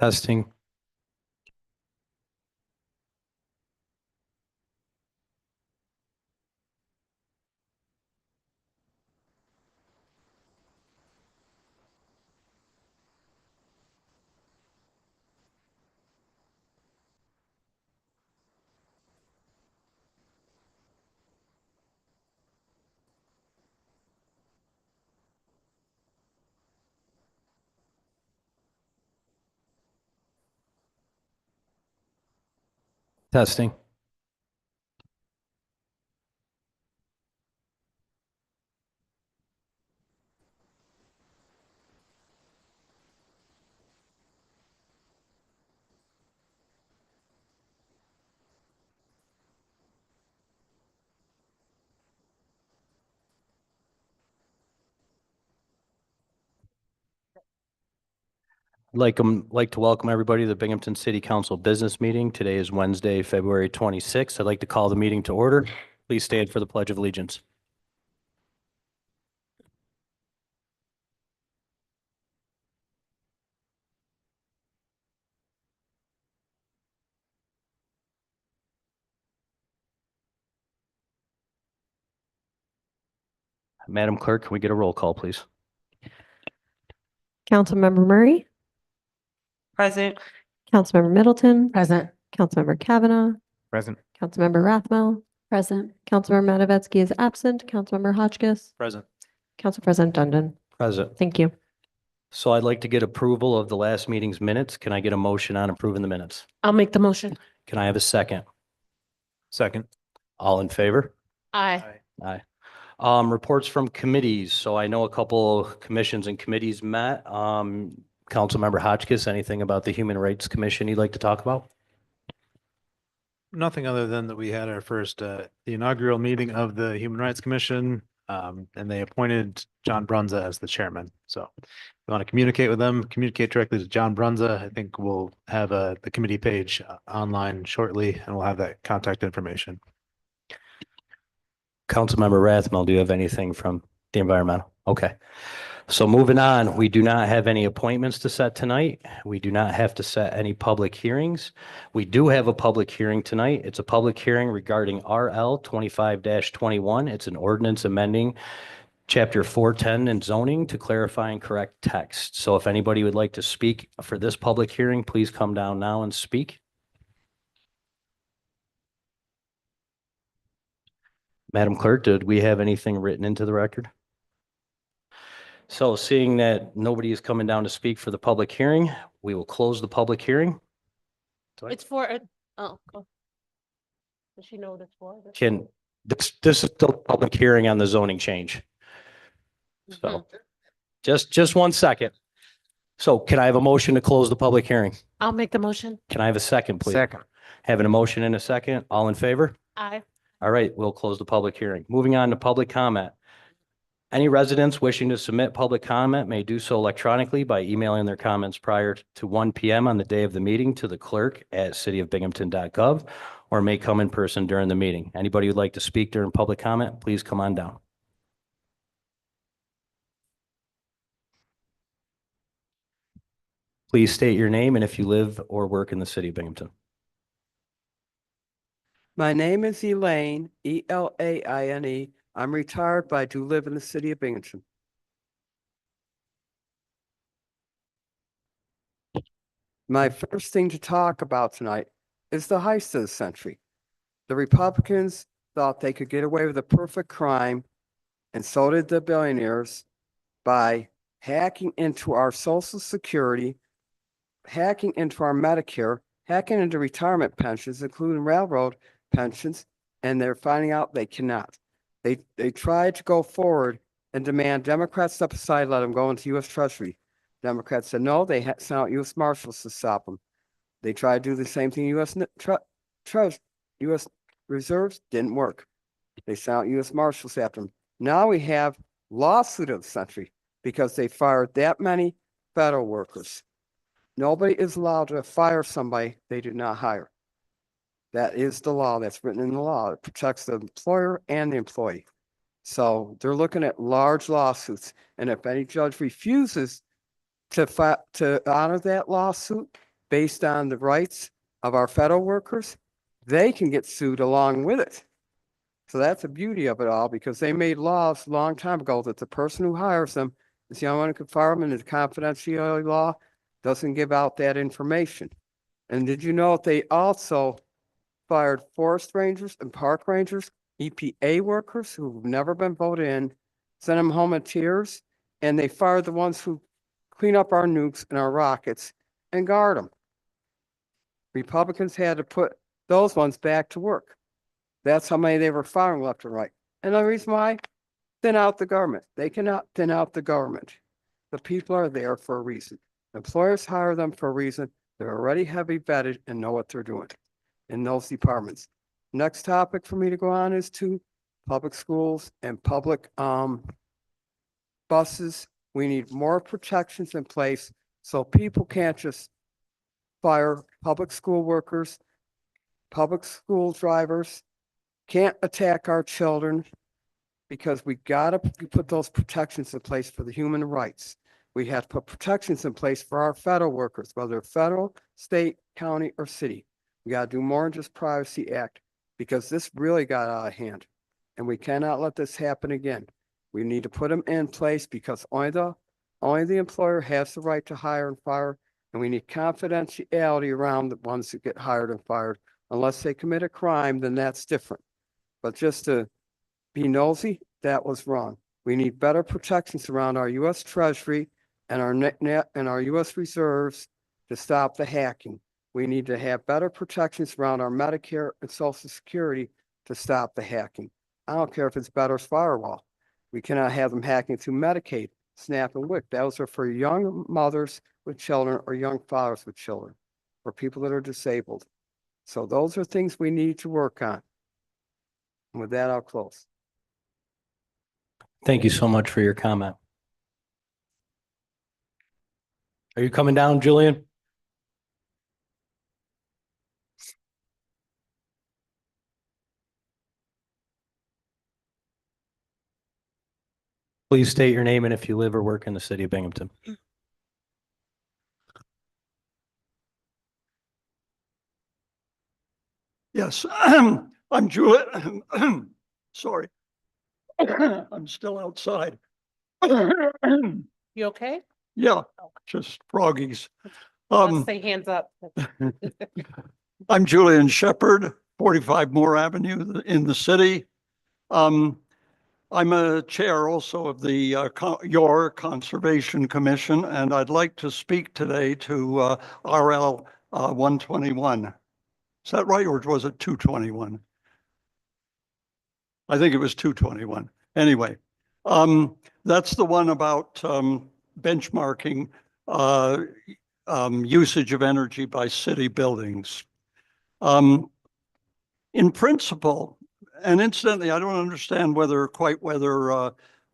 Testing. Testing. Like to welcome everybody to the Binghamton City Council business meeting. Today is Wednesday, February 26th. I'd like to call the meeting to order. Please stand for the Pledge of Allegiance. Madam Clerk, can we get a roll call, please? Councilmember Murray, Present. Councilmember Middleton, Present. Councilmember Kavanaugh, Present. Councilmember Rathmel, present. Councilmember Matavetsky is absent. Councilmember Hotchkiss, Present. Council President Dundon. Present. Thank you. So I'd like to get approval of the last meeting's minutes. Can I get a motion on approving the minutes? I'll make the motion. Can I have a second? Second. All in favor? Aye. Aye. Reports from committees. So I know a couple commissions and committees met. Councilmember Hotchkiss, anything about the Human Rights Commission you'd like to talk about? Nothing other than that we had our first, the inaugural meeting of the Human Rights Commission, and they appointed John Brunza as the chairman. So if you want to communicate with them, communicate directly to John Brunza. I think we'll have the committee page online shortly, and we'll have that contact information. Councilmember Rathmel, do you have anything from the environmental? Okay. So moving on, we do not have any appointments to set tonight. We do not have to set any public hearings. We do have a public hearing tonight. It's a public hearing regarding RL 25-21. It's an ordinance amending Chapter 410 in zoning to clarify and correct text. So if anybody would like to speak for this public hearing, please come down now and speak. Madam Clerk, did we have anything written into the record? So seeing that nobody is coming down to speak for the public hearing, we will close the public hearing. It's for, oh, go. Does she know what it's for? This is still a public hearing on the zoning change. So just 1 second. So can I have a motion to close the public hearing? I'll make the motion. Can I have a second, please? Second. Having a motion in a second. All in favor? Aye. All right, we'll close the public hearing. Moving on to public comment. Any residents wishing to submit public comment may do so electronically by emailing their comments prior to 1 p.m. on the day of the meeting to the clerk at cityofbinghamton.gov or may come in person during the meeting. Anybody who'd like to speak during public comment, please come on down. Please state your name and if you live or work in the city of Binghamton. My name is Elaine, Elaine. I'm retired, but I do live in the city of Binghamton. My first thing to talk about tonight is the heist of the century. The Republicans thought they could get away with a perfect crime, and so did the billionaires, by hacking into our Social Security, hacking into our Medicare, hacking into retirement pensions, including railroad pensions, and they're finding out they cannot. They tried to go forward and demand Democrats step aside, let them go into U.S. Treasury. Democrats said no, they sent out U.S. Marshals to stop them. They tried to do the same thing, U.S. Reserves, didn't work. They sent out U.S. Marshals after them. Now we have lawsuit of the century because they fired that many federal workers. Nobody is allowed to fire somebody they did not hire. That is the law. That's written in the law. It protects the employer and the employee. So they're looking at large lawsuits. And if any judge refuses to honor that lawsuit, based on the rights of our federal workers, they can get sued along with it. So that's the beauty of it all, because they made laws a long time ago that the person who hires them is the only one who can fire them, and the confidentiality law doesn't give out that information. And did you know they also fired forest rangers and park rangers, EPA workers who've never been voted in, sent them home in tears, and they fired the ones who clean up our nukes and our rockets and guard them. Republicans had to put those ones back to work. That's how many they were firing left and right. And the reason why? Thin out the government. They cannot thin out the government. The people are there for a reason. Employers hire them for a reason. They're already heavy vetted and know what they're doing in those departments. Next topic for me to go on is to public schools and public buses. We need more protections in place so people can't just fire public school workers, public school drivers, can't attack our children, because we gotta put those protections in place for the human rights. We have to put protections in place for our federal workers, whether federal, state, county, or city. We gotta do more than just Privacy Act, because this really got out of hand. And we cannot let this happen again. We need to put them in place, because only the employer has the right to hire and fire. And we need confidentiality around the ones that get hired and fired. Unless they commit a crime, then that's different. But just to be nosy, that was wrong. We need better protections around our U.S. Treasury and our U.S. reserves to stop the hacking. We need to have better protections around our Medicare and Social Security to stop the hacking. I don't care if it's better firewall. We cannot have them hacking through Medicaid, SNAP, and WIC. Those are for young mothers with children or young fathers with children, or people that are disabled. So those are things we need to work on. And with that, I'll close. Thank you so much for your comment. Are you coming down, Julian? Please state your name and if you live or work in the city of Binghamton. Yes, I'm Julian. Sorry. I'm still outside. You okay? Yeah, just froggies. Let's say hands up. I'm Julian Shepherd, 45 Moore Avenue in the city. I'm a chair also of the your Conservation Commission, and I'd like to speak today to RL 121. Is that right, or was it 221? I think it was 221. Anyway, that's the one about benchmarking usage of energy by city buildings. In principle, and incidentally, I don't understand whether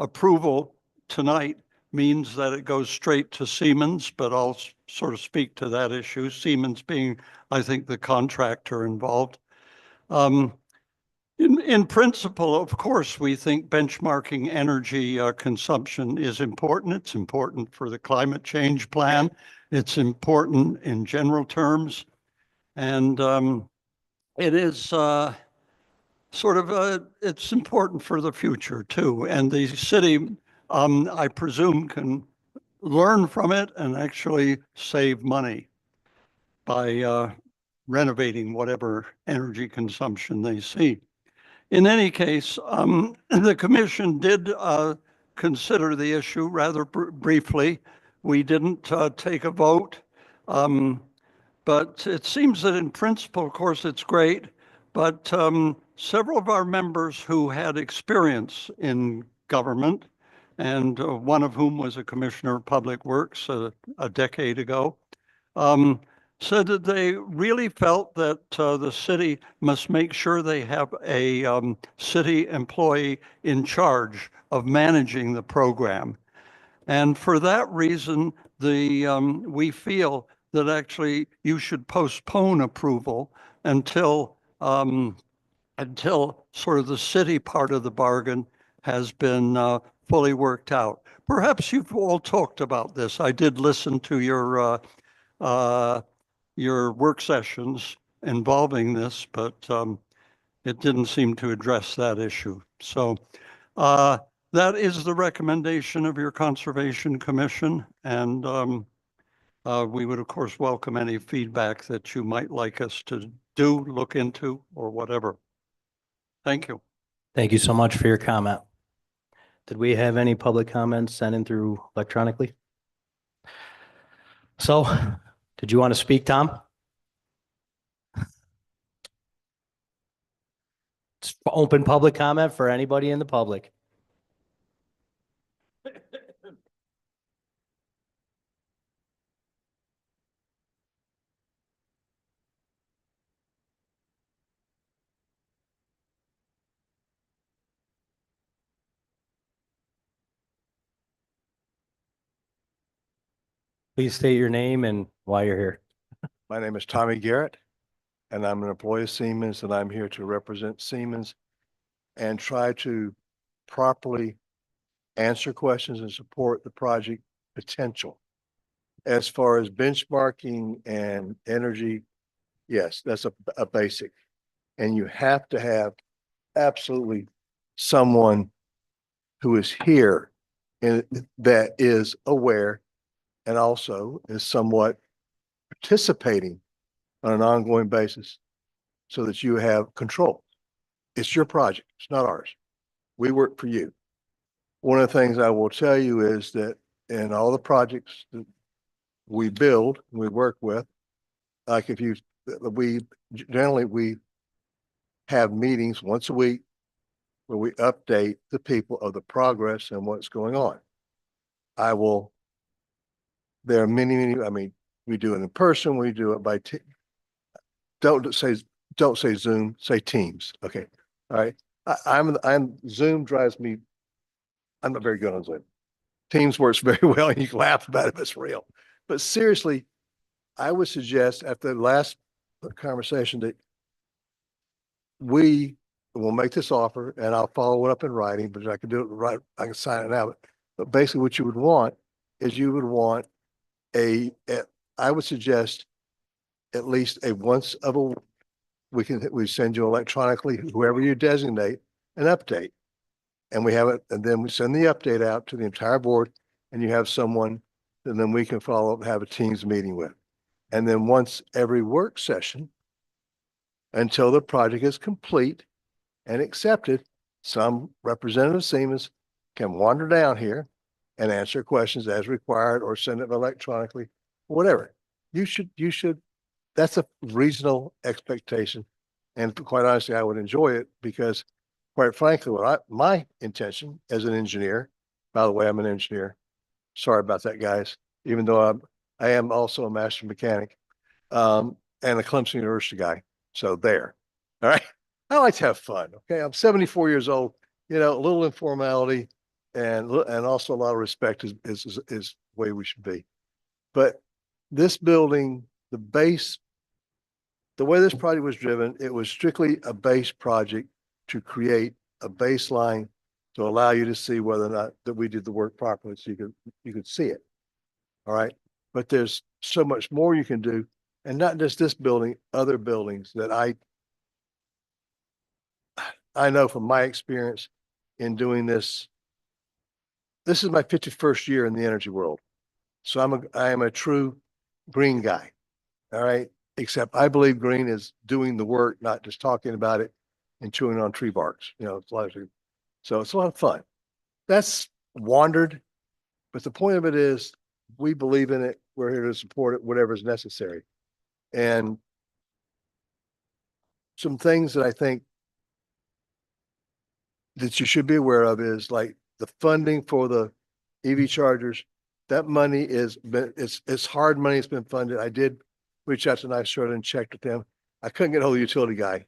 approval tonight means that it goes straight to Siemens, but I'll sort of speak to that issue, Siemens being, I think, the contractor involved. In principle, of course, we think benchmarking energy consumption is important. It's important for the climate change plan. It's important in general terms. And it is it's important for the future too. And the city, I presume, can learn from it and actually save money by renovating whatever energy consumption they see. In any case, the commission did consider the issue rather briefly. We didn't take a vote, but it seems that in principle, of course, it's great, but several of our members who had experience in government, and one of whom was a commissioner of public works a decade ago, said that they really felt that the city must make sure they have a city employee in charge of managing the program. And for that reason, we feel that actually you should postpone approval until sort of the city part of the bargain has been fully worked out. Perhaps you've all talked about this. I did listen to your your work sessions involving this, but it didn't seem to address that issue. So that is the recommendation of your Conservation Commission, and we would, of course, welcome any feedback that you might like us to do, look into, or whatever. Thank you. Thank you so much for your comment. Did we have any public comments sent in through electronically? So, did you want to speak, Tom? It's open public comment for anybody in the public. Please state your name and why you're here. My name is Tommy Garrett, and I'm an employee of Siemens, and I'm here to represent Siemens and try to properly answer questions and support the project potential. As far as benchmarking and energy, yes, that's a basic. And you have to have absolutely someone who is here and that is aware and also is somewhat participating on an ongoing basis so that you have control. It's your project. It's not ours. We work for you. One of the things I will tell you is that in all the projects that we build, we work with, like we generally have meetings once a week where we update the people of the progress and what's going on. There are many, I mean, we do it in person, we do it by don't say Zoom, say Teams. Okay. All right. I'm Zoom drives me. I'm not very good on Zoom. Teams works very well and you can laugh about it if it's real. But seriously, I would suggest after the last conversation that we will make this offer and I'll follow it up in writing, but I can do it right. I can sign it out. But basically what you would want is you would want I would suggest at least we send you electronically, whoever you designate, an update. And we have it, and then we send the update out to the entire board and you have someone, and then we can follow up and have a Teams meeting with. And then once every work session, until the project is complete and accepted, some representative of Siemens can wander down here and answer questions as required or send it electronically, whatever. You should, that's a reasonable expectation. And quite honestly, I would enjoy it because quite frankly, my intention as an engineer, by the way, I'm an engineer. Sorry about that, guys, even though I am also a master mechanic and a Clemson University guy. So there. All right. I like to have fun. Okay. I'm 74 years old, a little informality and also a lot of respect is the way we should be. But this building, the way this project was driven, it was strictly a base project to create a baseline to allow you to see whether or not that we did the work properly so you could see it. All right. But there's so much more you can do. And not just this building, other buildings that I know from my experience in doing this. This is my 51st year in the energy world. So I am a true green guy. All right. Except I believe green is doing the work, not just talking about it and chewing on tree barks. So it's a lot of fun. That's wandered, but the point of it is we believe in it. We're here to support it, whatever is necessary. And some things that I think that you should be aware of is like the funding for the EV chargers. That money it's hard money. It's been funded. I did reach out to NYSERDA and checked with them. I couldn't get a hold of the utility guy,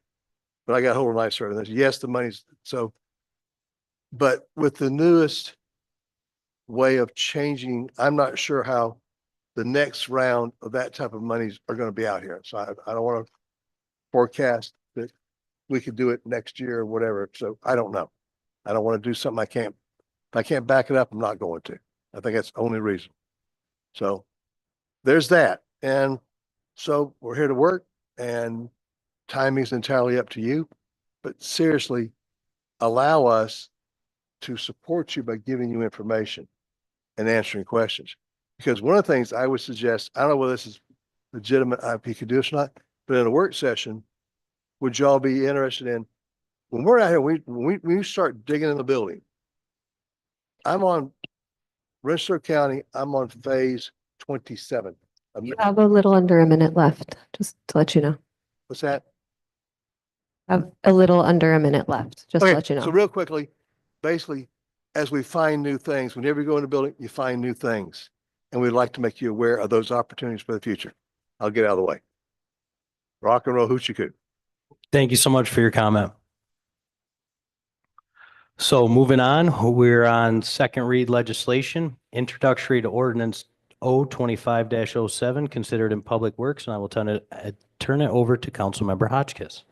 but I got a hold of NYSERDA and they said, yes, the money's so. But with the newest way of changing, I'm not sure how the next round of that type of monies are going to be out here. So I don't want to forecast that we could do it next year or whatever. So I don't know. I don't want to do something if I can't back it up, I'm not going to. I think that's the only reason. So there's that. And So we're here to work, and timing is entirely up to you. But seriously, allow us to support you by giving you information and answering questions. Because one of the things I would suggest, I don't know whether this is legitimate, if you could do this or not, but in a work session, would y'all be interested in, when we're out here, when we start digging in the building, I'm on Rensselaer County, I'm on phase 27. You have a little under a minute left, just to let you know. What's that? Have a little under a minute left, just to Okay, let you so know. real quickly, basically, as we find new things, whenever you go in the building, you find new things. And we'd like to make you aware of those opportunities for the future. I'll get out of the way. Rock and roll hoochie coo. Thank you so much for your comment. So moving on, we're on second read legislation, introductory to ordinance O25-07, considered in public works, and I will turn it over to Councilmember Hotchkiss.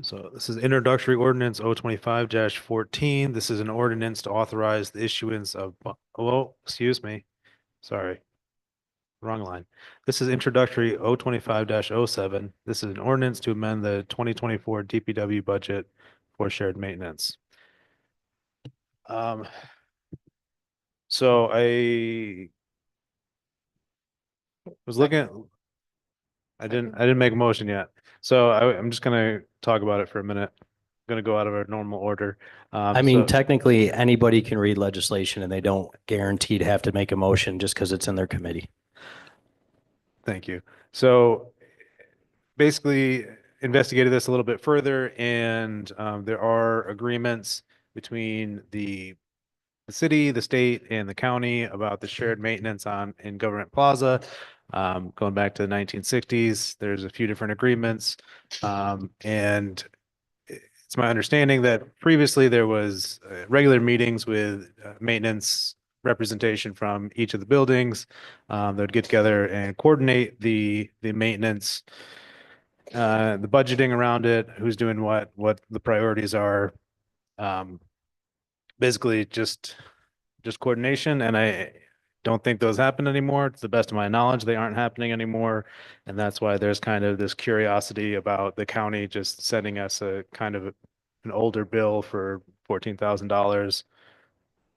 So this is introductory ordinance O25-14. This is an ordinance to authorize the issuance of, excuse me, sorry, wrong line. This is introductory O25-07. This is an ordinance to amend the 2024 DPW budget for shared maintenance. So I was looking at, I didn't make a motion yet. So I'm just gonna talk about it for a minute. I'm gonna go out of our normal order. I mean, So- technically, anybody can read legislation and they don't guarantee to have to make a motion just because it's in their committee. Thank you. So basically investigated this a little bit further, and there are agreements between the city, the state, and the county about the shared maintenance in Government Plaza. Going back to the 1960s, there's a few different agreements. And it's my understanding that previously there was regular meetings with maintenance representation from each of the buildings. They would get together and coordinate the maintenance, the budgeting around it, who's doing what the priorities are. Basically just coordination, and I don't think those happen anymore. To the best of my knowledge, they aren't happening anymore. And that's why there's kind of this curiosity about the county just sending us a kind of an older bill for $14,000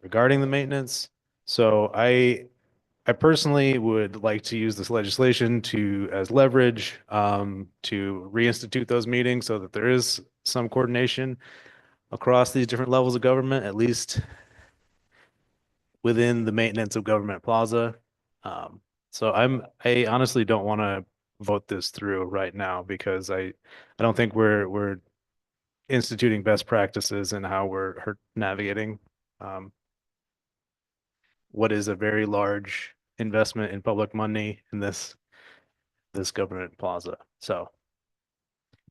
regarding the maintenance. So I personally would like to use this legislation as leverage to reinstitute those meetings so that there is some coordination across these different levels of government, at least within the maintenance of Government Plaza. So I honestly don't want to vote this through right now because I don't think we're instituting best practices in how we're navigating what is a very large investment in public money in this Government Plaza. So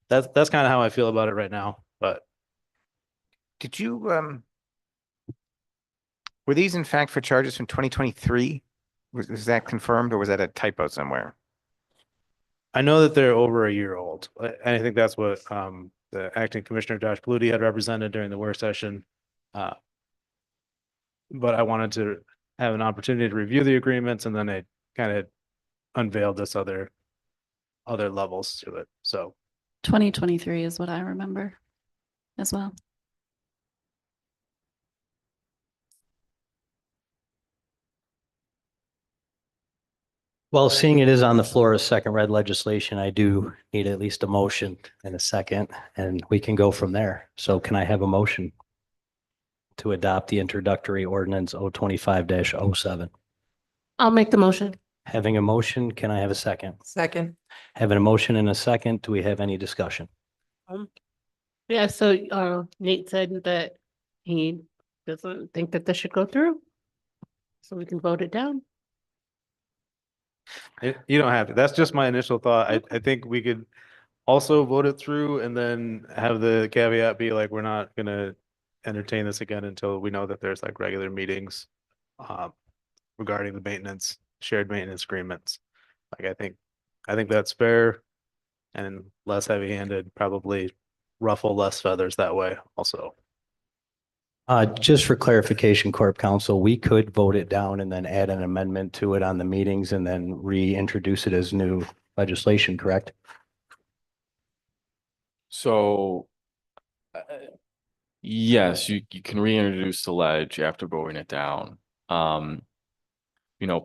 that's kind of how I feel about it right now. But Did you, were these in fact for charges from 2023? Was that confirmed or was that a typo somewhere? I know that they're over a year old. And I think that's what the acting commissioner Josh Paludi had represented during the work session. But I wanted to have an opportunity to review the agreements, and then I kind of unveiled this other levels to it. So 2023 is what I remember as well. Well, seeing it is on the floor as second read legislation, I do need at least a motion and a second, and we can go from there. So can I have a motion to adopt the introductory ordinance O25-07? I'll make the motion. Having a motion, can I have a second? Second. Having a motion and a second, do we have any discussion? Yeah, so Nate said that he doesn't think that this should go through. So we can vote it down. you don't have to. That's just my initial thought. I think we could also vote it through and then have the caveat be like, we're not gonna entertain this again until we know that there's like regular meetings regarding the maintenance, shared maintenance agreements. Like I think that's fair and less heavy-handed, probably ruffle less feathers that way also. Just for clarification, Corp Counsel, we could vote it down and then add an amendment to it on the meetings and then reintroduce it as new legislation, correct? So, uh, yes, you can reintroduce the ledge after voting it down.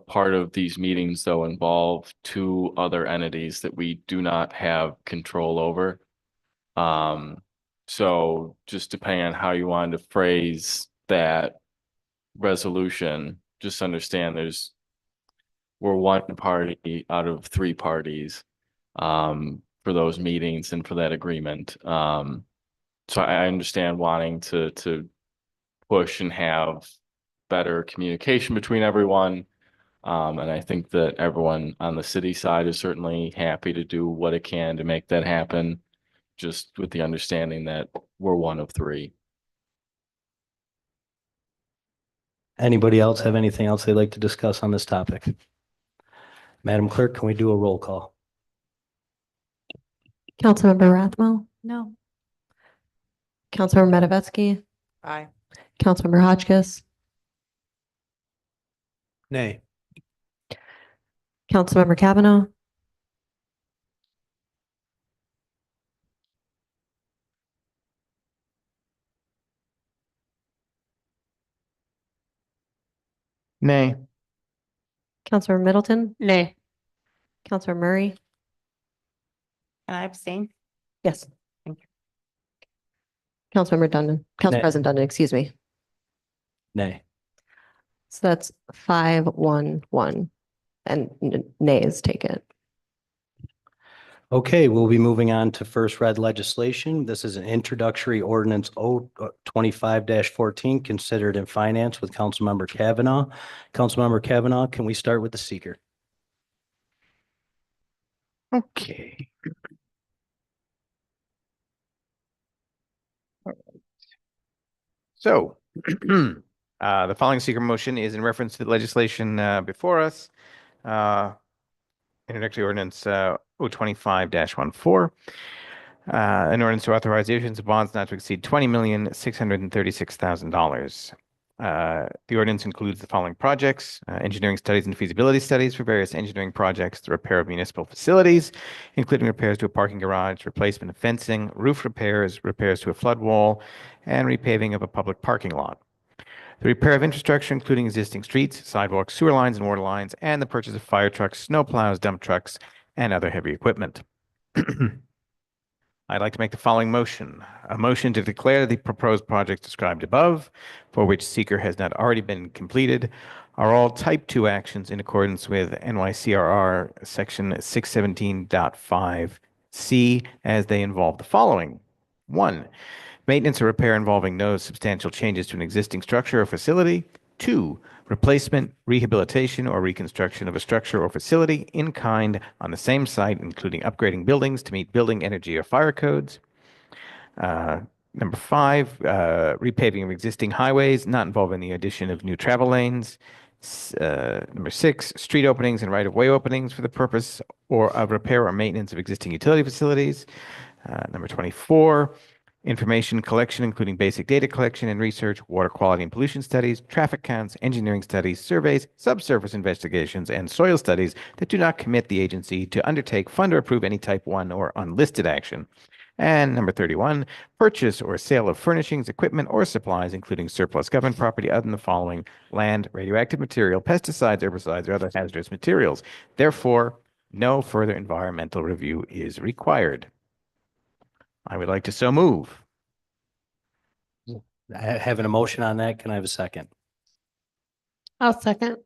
Part of these meetings though involve two other entities that we do not have control over. So just depending on how you wanted to phrase that resolution, just understand we're one party out of three parties for those meetings and for that agreement. So I understand wanting to push and have better communication between everyone. And I think that everyone on the city side is certainly happy to do what it can to make that happen, just with the understanding that we're one of three. Anybody else have anything else they'd like to discuss on this topic? Madam Clerk, can we do a roll call? Councilmember Rathmel, No. Councilmember Matavetsky, Aye. Councilmember Hotchkiss, Nay. Councilmember Kavanaugh, Nay. Councilmember Middleton, Nay. Councilmember Murray. Can I abstain? Yes. Thank you. Councilmember Dundon, Council Nay. President Dundon, excuse me. Nay. So that's 5-1-1 and nays take it. Okay, we'll be moving on to first read legislation. This is an introductory ordinance 25-14 considered in finance with Councilmember Kavanaugh. Councilmember Kavanaugh, can we start with the seeker? Okay. All right. So, the following seeker motion is in reference to the legislation before us. Introductory ordinance 025-14. An ordinance to authorize the issuance of bonds not to exceed $20,636,000. The ordinance includes the following projects: engineering studies and feasibility studies for various engineering projects, the repair of municipal facilities, including repairs to a parking garage, replacement of fencing, roof repairs, repairs to a flood wall, and repaving of a public parking lot. The repair of infrastructure, including existing streets, sidewalks, sewer lines, and water lines, and the purchase of fire trucks, snow plows, dump trucks, and other heavy equipment. I'd like to make the following motion. A motion to declare the proposed projects described above, for which seeker has not already been completed, are all type 2 actions in accordance with NYCRR section 617.5C, as they involve the following. 1. Maintenance or repair involving no substantial changes to an existing structure or facility. 2. Replacement, rehabilitation, or reconstruction of a structure or facility in kind on the same site, including upgrading buildings to meet building, energy, or fire codes. Number 5, repaving of existing highways, not involving the addition of new travel lanes. Number 6, street openings and right-of-way openings for the purpose of repair or maintenance of existing utility facilities. Number 24, information collection, including basic data collection and research, water quality and pollution studies, traffic counts, engineering studies, surveys, subsurface investigations, and soil studies that do not commit the agency to undertake, fund, or approve any type 1 or unlisted action. And number 31, purchase or sale of furnishings, equipment, or supplies, including surplus government property other than the following: land, radioactive material, pesticides, herbicides, or other hazardous materials. Therefore, no further environmental review is required. I would like to so move. Having a motion on that, can I have a second? I'll second.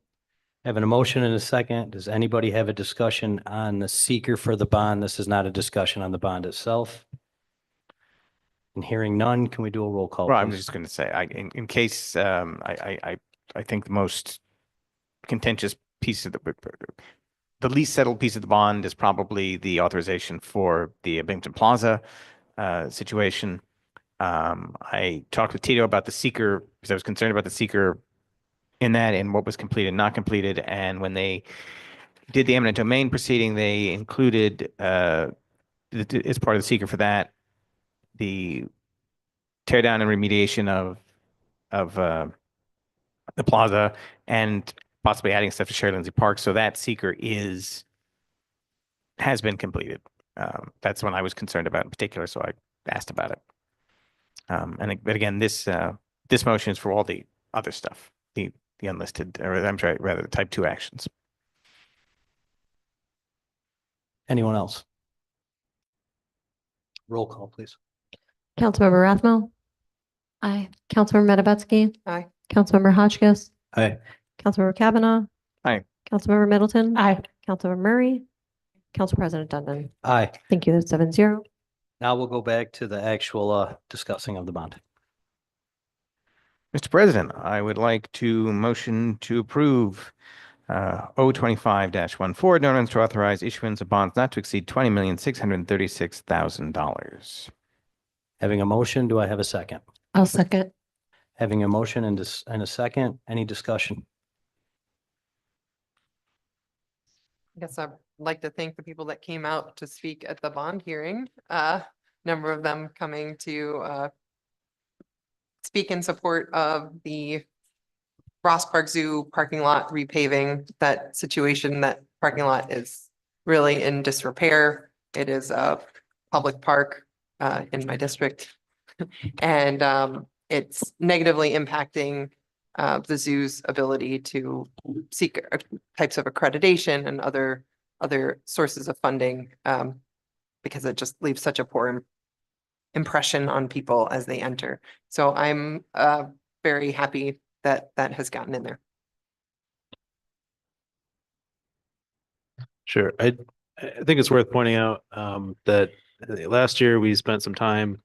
Having a motion and a second, does anybody have a discussion on the seeker for the bond? This is not a discussion on the bond itself. And hearing none, can we do a roll call, Well, I'm please? just going to say, in case, I think the most contentious piece of the least settled piece of the bond is probably the authorization for the Binghamton Plaza situation. I talked with Tito about the seeker because I was concerned about the seeker in that and what was completed and not completed. And when they did the eminent domain proceeding, they included as part of the seeker for that, the tear down and remediation of the plaza and possibly adding stuff to Sherry Lindsay Park. So that seeker has been completed. That's one I was concerned about in particular, so I asked about it. But again, this motion is for all the other stuff, the unlisted, or I'm sorry, rather the type 2 actions. Anyone else? Roll call, please. Councilmember Rathmel, Aye. Councilmember Matavetsky. Aye. Councilmember Hotchkiss, Aye. Councilmember Kavanaugh. Aye. Councilmember Middleton. Aye. Councilmember Murray, Council President Dundon. Aye. Thank you. That's 7-0. Now we'll go back to the actual discussing of the bond. Mr. President, I would like to motion to approve 025-14, an ordinance to authorize issuance of bonds not to exceed $20,636,000. Having a motion, do I have a second? I'll second. Having a motion and a second, any discussion? I guess I'd like to thank the people that came out to speak at the bond hearing. Number of them coming to speak in support of the Ross Park Zoo parking lot repaving. That situation, that parking lot is really in disrepair. It is a public park in my district. And it's negatively impacting the zoo's ability to seek types of accreditation and other sources of funding because it just leaves such a poor impression on people as they enter. So I'm very happy that that has gotten in there. Sure. I think it's worth pointing out that last year we spent some time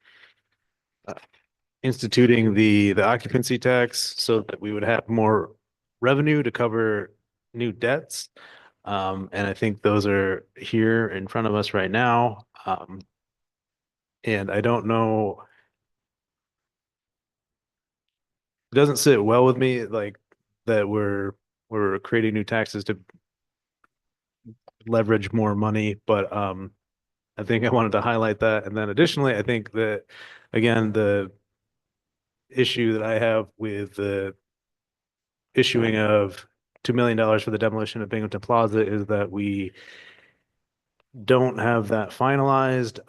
instituting the occupancy tax so that we would have more revenue to cover new debts. And I think those are here in front of us right now. And I don't know. It doesn't sit well with me like that we're creating new taxes to leverage more money, but I think I wanted to highlight that. And then additionally, I think that again, the issue that I have with the issuing of $2 million for the demolition of Binghamton Plaza is that we don't have that finalized.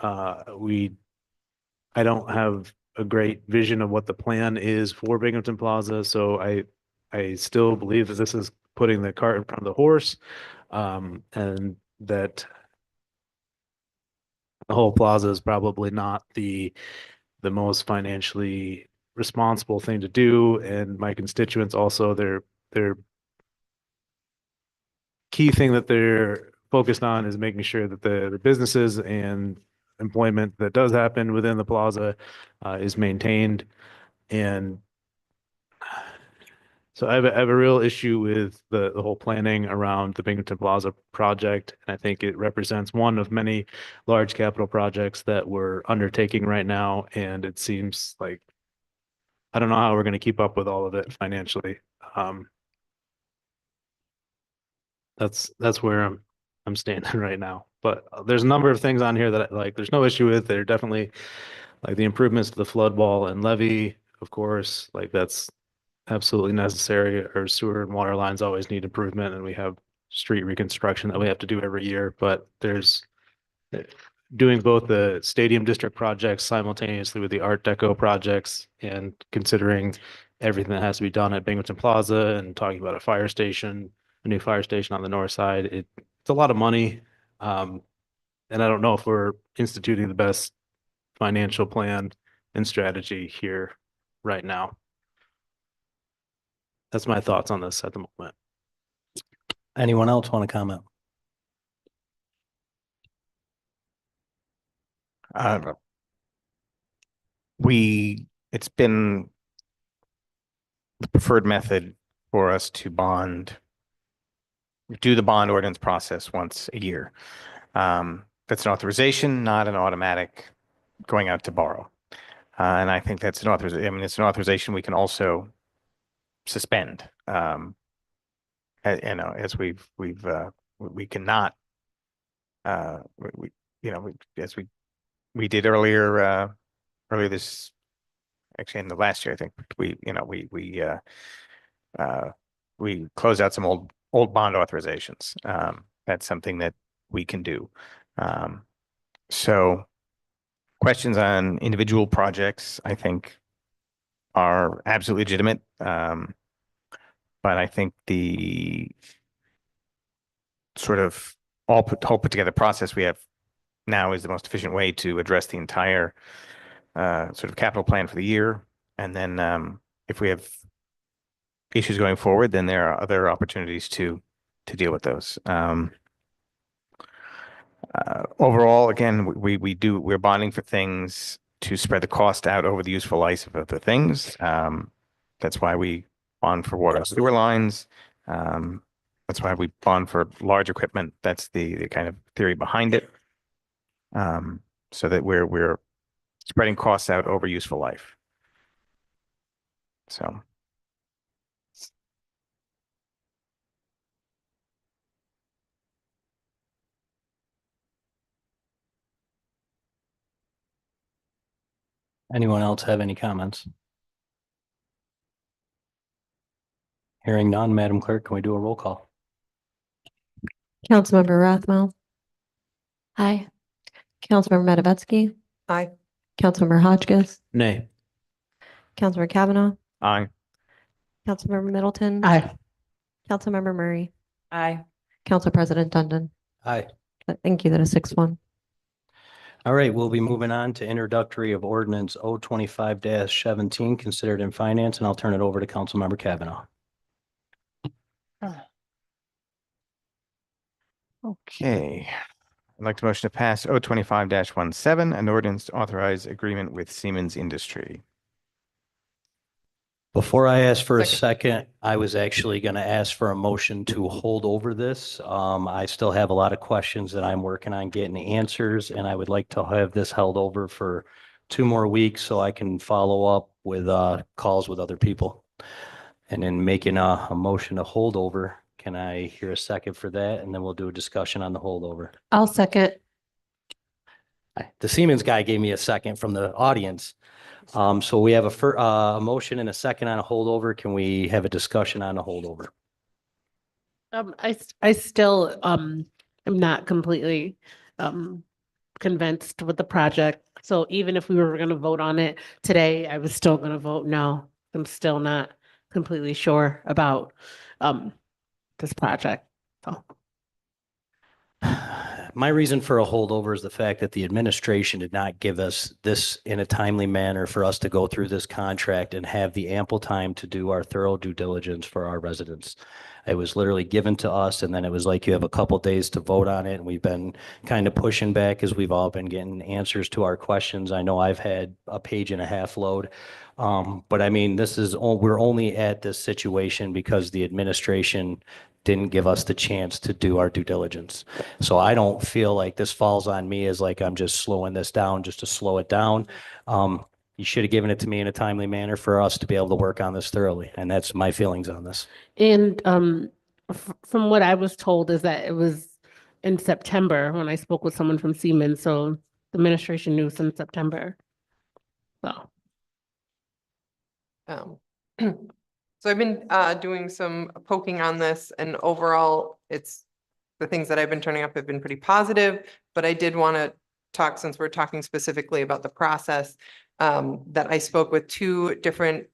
I don't have a great vision of what the plan is for Binghamton Plaza. So I still believe that this is putting the cart in front of the horse, and that the whole plaza is probably not the most financially responsible thing to do. And my constituents also, their key thing that they're focused on is making sure that the businesses and employment that does happen within the plaza is maintained. And so I have a real issue with the whole planning around the Binghamton Plaza project. And I think it represents one of many large capital projects that we're undertaking right now. And it seems like, I don't know how we're going to keep up with all of it financially. That's where I'm standing right now. But there's a number of things on here that there's no issue with. They're definitely like the improvements to the flood wall and levee, of course, like that's absolutely necessary. Our sewer and water lines always need improvement, and we have street reconstruction that we have to do every year. But there's doing both the stadium district projects simultaneously with the Art Deco projects and considering everything that has to be done at Binghamton Plaza and talking about a new fire station on the north side. It's a lot of money. And I don't know if we're instituting the best financial plan and strategy here right now. That's my thoughts on this at the moment. Anyone else want to comment? It's been the preferred method for us to do the bond ordinance process once a year. That's an authorization, not an automatic going out to borrow. And I think that's an authorization. I mean, it's an authorization we can also suspend. As we cannot, as we did earlier this actually in the last year, I think we closed out some old bond authorizations. That's something that we can do. So questions on individual projects, I think, are absolutely legitimate. But I think the sort of all put together process we have now is the most efficient way to address the entire sort of capital plan for the year. And then if we have issues going forward, then there are other opportunities to deal with those. Overall, again, we're bonding for things to spread the cost out over the useful life of the things. That's why we bond for water and sewer lines. That's why we bond for large equipment. That's the kind of theory behind it. So that we're spreading costs out over useful life. So. Anyone else have any comments? Hearing none, Madam Clerk, can we do a roll call? Councilmember Rathmel, Aye. Councilmember Matavetsky, Aye. Councilmember Hotchkiss, Nay. Councilmember Kavanaugh, Aye. Councilmember Middleton. Aye. Councilmember Murray, Aye. Council President Dundon. Aye. Thank you. That is 6-1. All right, we'll be moving on to introductory of ordinance 025-17 considered in finance, and I'll turn it over to Councilmember Kavanaugh. Okay. I'd like to motion to pass 025-17, an ordinance to authorize agreement with Siemens Industry. Before I ask for a second, I was actually going to ask for a motion to hold over this. I still have a lot of questions that I'm working on getting answers, and I would like to have this held over for 2 more weeks so I can follow up with calls with other people. And then making a motion to hold over. Can I hear a second for that? And then we'll do a discussion on the holdover. I'll second. The Siemens guy gave me a second from the audience. So we have a motion and a second on a holdover. Can we have a discussion on a holdover? I still am not completely convinced with the project. So even if we were going to vote on it today, I was still going to vote no. I'm still not completely sure about this project. So. My reason for a holdover is the fact that the administration did not give us this in a timely manner for us to go through this contract and have the ample time to do our thorough due diligence for our residents. It was literally given to us, and then it was like you have a couple days to vote on it, and we've been kind of pushing back as we've all been getting answers to our questions. I know I've had a 1.5-page load. But I mean, we're only at this situation because the administration didn't give us the chance to do our due diligence. So I don't feel like this falls on me as like I'm just slowing this down just to slow it down. You should have given it to me in a timely manner for us to be able to work on this thoroughly. And that's my feelings on this. And from what I was told is that it was in September when I spoke with someone from Siemens. So the administration knew since September. So. So I've been doing some poking on this, and overall, the things that I've been turning up have been pretty positive, but I did want to talk, since we're talking specifically about the process, that I spoke with 2 different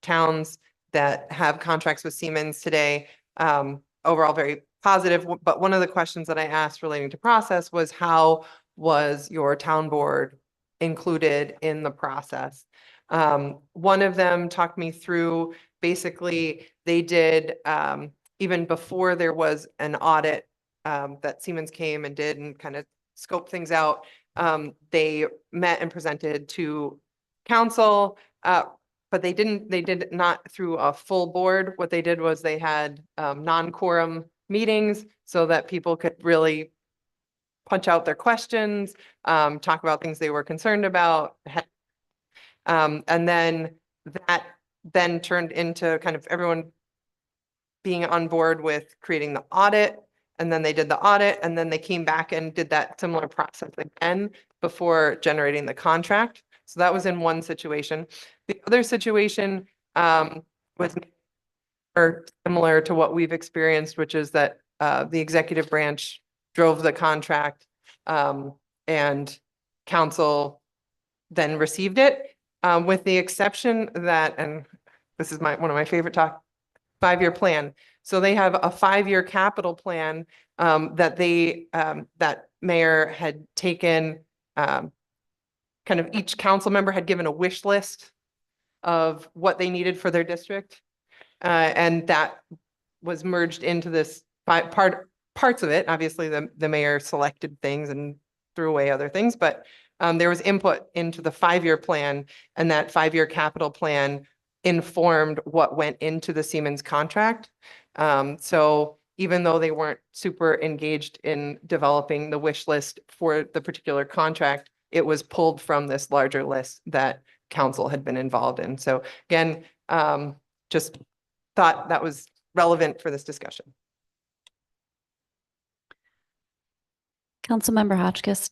towns that have contracts with Siemens today. Overall, very positive, but one of the questions that I asked relating to process was, how was your town board included in the process? One of them talked me through, basically, they did, even before there was an audit that Siemens came and did and kind of scoped things out, they met and presented to council, but they did not through a full board. What they did was they had non-quorum meetings so that people could really punch out their questions, talk about things they were concerned about. And then that then turned into kind of everyone being on board with creating the audit. And then they did the audit, and then they came back and did that similar process again before generating the contract. So that was in one situation. The other situation was or similar to what we've experienced, which is that the executive branch drove the contract and council then received it, with the exception that, and this is one of my favorite 5-year plan. So they have a 5-year capital plan that that mayor had taken, kind of each council member had given a wish list of what they needed for their district. And that was merged into this parts of it. Obviously, the mayor selected things and threw away other things, but there was input into the 5-year plan, and that 5-year capital plan informed what went into the Siemens contract. So even though they weren't super engaged in developing the wish list for the particular contract, it was pulled from this larger list that council had been involved in. So again, just thought that was relevant for this discussion. Councilmember Hotchkiss.